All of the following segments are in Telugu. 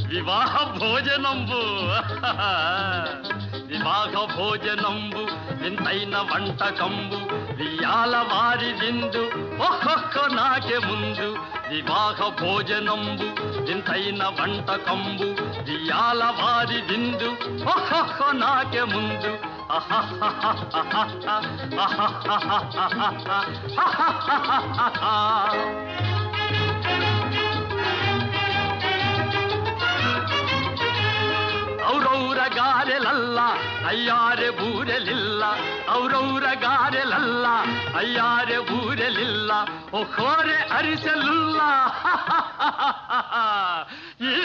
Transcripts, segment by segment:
వివాహ భోజనంబు వివాహ భోజనంబు వింతైన వంటకంబు వియాల వారి విందు ఒక్కొక్క నాకే ముందు వివాహ భోజనంబు వింతైన వంటకంబు వియాల వారి విందు ఒక్కొక్క నాకే ముందు ಔರೌರ ಗಾರೆಲಲ್ಲ ಅಯ್ಯಾರೆ ಬೂರೆಲಿಲ್ಲ ಔರೌರ ಗಾರೆಲಲ್ಲ ಅಯ್ಯಾರೆ ಬೂರೆಲಿಲ್ಲ ಒಖೋರೆ ಅರಿಸಲಿಲ್ಲ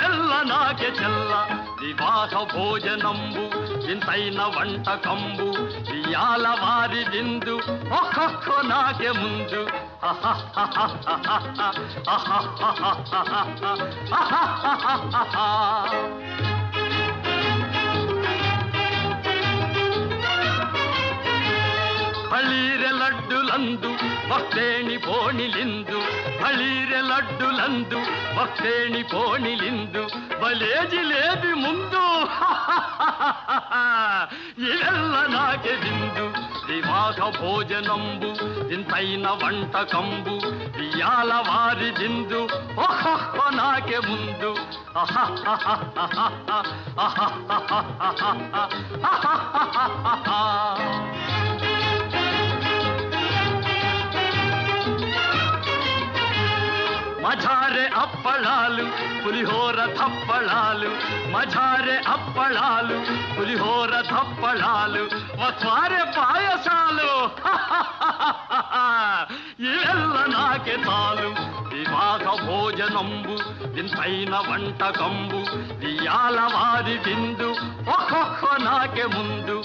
ಎಲ್ಲ ನಾಕೆ ಚೆಲ್ಲ ವಿವಾಹ ಭೋಜನಂಬು ಇಂತೈನ వంటకంబు వియాల వారి విందు ఒక్కొక్క నాకే ముందు ಬಳೀರೆ ಲಡ್ಡುಲಂದು ಭಕ್ತೇಣಿ ಪೋಣಿಲಿಂದು ಬಳೀರೆ ಲಡ್ಡುಲಂದು ಭಕ್ತೇಣಿ ಪೋಣಿಲಿಂದು ಬಲೇ ಜಿಲೇಬಿ ಮುಂದು ಇವೆಲ್ಲ ನಾಕೆ ಬಿಂದು ವಿವಾಹ ಭೋಜನಂಬು ಇಂತೈನ వంటకంబు వియాల వారి విందు ఒక్కొక్క నాకే ముందు మజారే అప్పళాలు పులిహోర థప్పళాలు మజారే అప్పళాలు పులిహోర థప్పళాలు వస్వారే పాయసాలు ఇವೆಲ್ಲ నాకే చాలు వివాహ భోజనంబు ఇంతైన వంటకంబు వియాల వారి విందు ఒక్కొక్క నాకే ముందు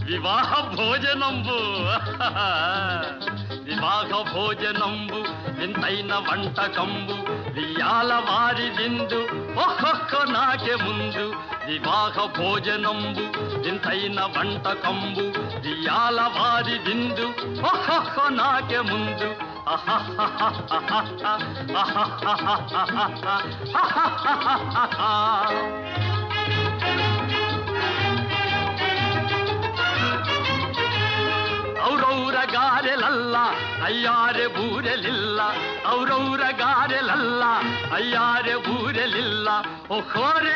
వివాహ భోజనంబు వివాహ భోజనంబు వింతైన వంటకంబు వియాల వారి విందు ఒక్కొక్క నాకే ముందు వివాహ భోజనంబు వింతైన వంటకంబు వియాల వారి విందు ఒక్కొక్క నాకే ముందు ಔರೌರ ಗಾರೆಲಲ್ಲ ಅಯ್ಯಾರೆ ಬೂರೆಲಿಲ್ಲ ಔರೌರ ಗಾರೆಲಲ್ಲ ಅಯ್ಯಾರೆ ಬೂರೆಲಿಲ್ಲ ಒಖೋರೆ